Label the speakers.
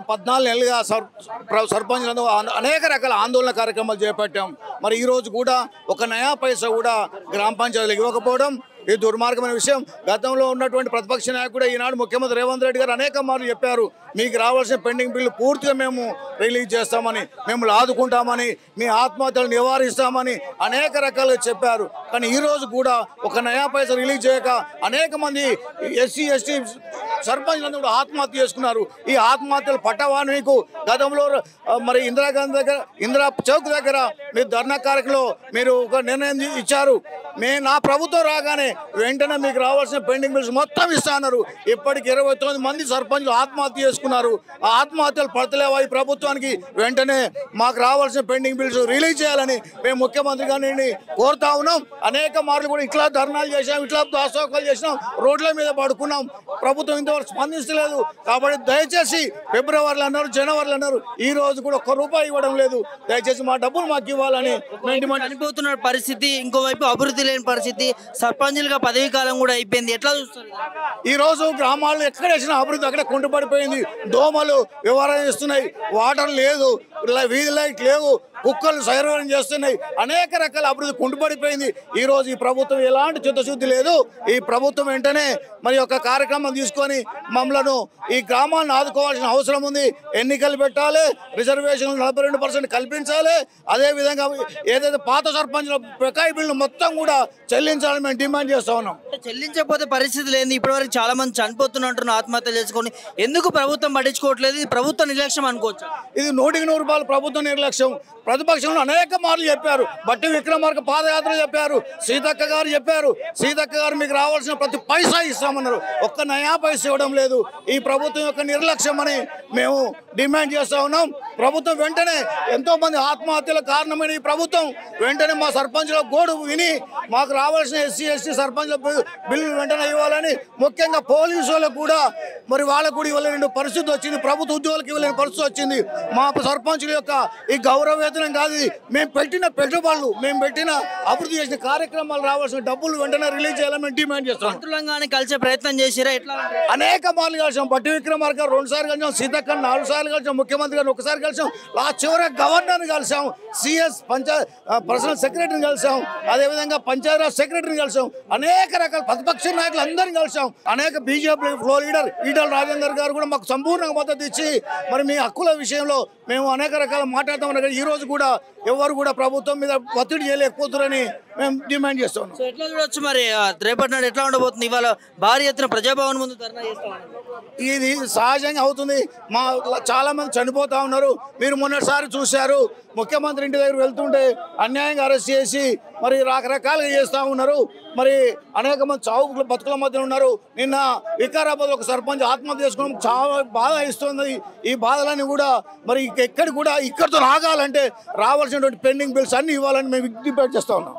Speaker 1: 14 నెలలుగా సర్పంచులందరూ అనేక రకాల ఆందోళన కార్యక్రమాలు చేపట్టాం. మరి ఈరోజు కూడా ఒక నయా పైసా కూడా గ్రామ పంచాయతీలకు ఇవ్వకపోవడం ఇది దుర్మార్గమైన విషయం. గతంలో ఉన్నటువంటి ప్రతిపక్ష నాయకుడు ఈనాడు ముఖ్యమంత్రి రేవంత్ రెడ్డి గారు అనేక మార్లు చెప్పారు, మీకు రావాల్సిన పెండింగ్ బిల్లు పూర్తిగా మేము రిలీజ్ చేస్తామని, మేము ఆదుకుంటామని, మీ ఆత్మహత్యలు నివారిస్తామని అనేక రకాలుగా చెప్పారు. కానీ ఈరోజు కూడా ఒక నయా పైసా రిలీజ్ చేయక అనేక మంది ఎస్సీ ఎస్టీ సర్పంచ్లందరూ కూడా ఆత్మహత్య చేసుకున్నారు. ఈ ఆత్మహత్యలు పట్టవా మీకు? గతంలో మరి ఇందిరాగాంధీ దగ్గర ఇందిరా చౌక్ దగ్గర మీరు ధర్నా కార్యక్రమంలో మీరు ఒక నిర్ణయం ఇచ్చారు, నా ప్రభుత్వం రాగానే వెంటనే మీకు రావాల్సిన పెండింగ్ బిల్స్ మొత్తం ఇస్తున్నారు. ఇప్పటికి 29 మంది సర్పంచ్లు ఆత్మహత్య చేసుకున్నారు. ఆ ఆత్మహత్యలు పడతలేవా ఈ ప్రభుత్వానికి? వెంటనే మాకు రావాల్సిన పెండింగ్ బిల్స్ రిలీజ్ చేయాలని మేము ముఖ్యమంత్రి గారిని కోరుతా ఉన్నాం. అనేక మార్లు కూడా ఇట్లా ధర్నాలు చేసాం, ఇట్లా దాసోకాలు చేసినాం, రోడ్ల మీద పడుకున్నాం. ప్రభుత్వం ఇంతవరకు స్పందించలేదు. కాబట్టి దయచేసి ఫిబ్రవరిలో అన్నారు, జనవరిలో అన్నారు, ఈ రోజు కూడా ₹1 ఇవ్వడం లేదు. దయచేసి మా డబ్బులు మాకు ఇవ్వాలని
Speaker 2: చనిపోతున్న పరిస్థితి, ఇంకోవైపు అభివృద్ధి లేని పరిస్థితి, సర్పంచులుగా పదవీ కాలం కూడా అయిపోయింది. ఎట్లా చూస్తారు?
Speaker 1: ఈ రోజు గ్రామాల్లో ఎక్కడ వేసిన అభివృద్ధి అక్కడ కుంటుపడిపోయింది. దోమలు వివరణ ఇస్తున్నాయి, వాటర్ లేదు, వీధి లైట్ లేవు, కుక్కలు సైరవనం చేస్తున్నాయి, అనేక రకాల అభివృద్ధి కుంటుపడిపోయింది. ఈ రోజు ఈ ప్రభుత్వం ఎలాంటి చిత్తశుద్ధి లేదు. ఈ ప్రభుత్వం వెంటనే మరి ఒక కార్యక్రమం తీసుకొని మమ్మలను ఈ గ్రామాన్ని ఆదుకోవాల్సిన అవసరం ఉంది. ఎన్నికలు పెట్టాలి, రిజర్వేషన్లు 42% కల్పించాలి. అదేవిధంగా ఏదైతే పాత సర్పంచుల బకాయి బిల్లు మొత్తం కూడా చెల్లించాలని మేము డిమాండ్ చేస్తా ఉన్నాం.
Speaker 2: చెల్లించకపోతే పరిస్థితి లేదు. ఇప్పటివరకు చాలా మంది చనిపోతున్నట్టు ఆత్మహత్య చేసుకొని ఎందుకు ప్రభుత్వం పట్టించుకోవట్లేదు? ఇది ప్రభుత్వ నిర్లక్ష్యం అనుకోవచ్చు.
Speaker 1: ఇది 100కి 100 ప్రభుత్వ నిర్లక్ష్యం. ప్రతిపక్షంలో అనేక మార్లు చెప్పారు, బట్టి విక్రమార్క పాదయాత్ర చెప్పారు, సీతక్క గారు చెప్పారు, సీతక్క గారు మీకు రావాల్సిన ప్రతి పైసా ఇస్తామన్నారు. ఒక్క నయా పైసా ఇవ్వడం లేదు. ఈ ప్రభుత్వం యొక్క నిర్లక్ష్యం అని మేము డిమాండ్ చేస్తా ఉన్నాం. ప్రభుత్వం వెంటనే ఎంతో మంది ఆత్మహత్యలకు కారణమైన ఈ ప్రభుత్వం వెంటనే మా సర్పంచుల గోడు విని మాకు రావాల్సిన ఎస్సీ ఎస్టీ సర్పంచుల బిల్లు వెంటనే ఇవ్వాలని, ముఖ్యంగా పోలీసు వాళ్ళకు కూడా మరి వాళ్ళకు కూడా ఇవ్వలేని పరిస్థితి వచ్చింది, ప్రభుత్వ ఉద్యోగులకు ఇవ్వలేని పరిస్థితి వచ్చింది. మా సర్పంచుల యొక్క ఈ గౌరవేతనం కాదు, మేము పెట్టిన పెట్టుబడులు, మేము పెట్టిన అభివృద్ధి చేసిన కార్యక్రమాలు రావాల్సిన డబ్బులు వెంటనే రిలీజ్ చేయాలని మేము డిమాండ్ చేస్తాం.
Speaker 2: తెలంగాణ కలిసే ప్రయత్నం చేసిరా? ఎట్లా?
Speaker 1: అనేక మార్లు కలిసాం. బట్టి విక్రమార్క 2 సార్లు కలిసాం, సీతక్క 4 సార్లు కలిసాం, ముఖ్యమంత్రి గారిని 1 సారి కలిసాం, చివరికి గవర్నర్ని కలిసాం, సిఎస్ పర్సనల్ సెక్రటరీని కలిసాం, అదేవిధంగా పంచాయతీరాజ్ సెక్రటరీని కలిసాం, అనేక రకాల ప్రతిపక్ష నాయకులు అందరినీ కలిసాం. అనేక BJP floor leader Etela Rajender గారు కూడా మాకు సంపూర్ణంగా మద్దతు ఇచ్చి మరి మీ హక్కుల విషయంలో మేము అనేక రకాల మాట్లాడుతూ ఉన్నాం. ఈ రోజు కూడా ఎవరు కూడా ప్రభుత్వం మీద ఒత్తిడి చేయలేకపోతున్నారని మేము డిమాండ్ చేస్తాం.
Speaker 2: ఎట్లా చూడొచ్చు మరి రేపటి నాడు ఎట్లా ఉండబోతుంది? ఇవాళ భారీ ఎత్తున ప్రజాభవన్ ముందు ధర్నా చేస్తాం.
Speaker 1: ఇది సహజంగా అవుతుంది. చాలా మంది చనిపోతా ఉన్నారు. మీరు మొన్నటిసారి చూశారు, ముఖ్యమంత్రి ఇంటి దగ్గర వెళ్తుంటే అన్యాయంగా అరెస్ట్ చేసి మరి రకరకాలుగా చేస్తూ ఉన్నారు. మరి అనేక మంది చావుకుల బతుకుల మధ్య ఉన్నారు. నిన్న వికారాబాద్ ఒక సర్పంచ్ ఆత్మహత్య చేసుకోవడం చాలా బాధ ఇస్తుంది. ఈ బాధలన్నీ కూడా మరి ఎక్కడి కూడా ఇక్కడితో ఆగాలంటే రావాల్సినటువంటి పెండింగ్ బిల్స్ అన్ని ఇవ్వాలని మేము డిమాండ్ చేస్తూ ఉన్నాం.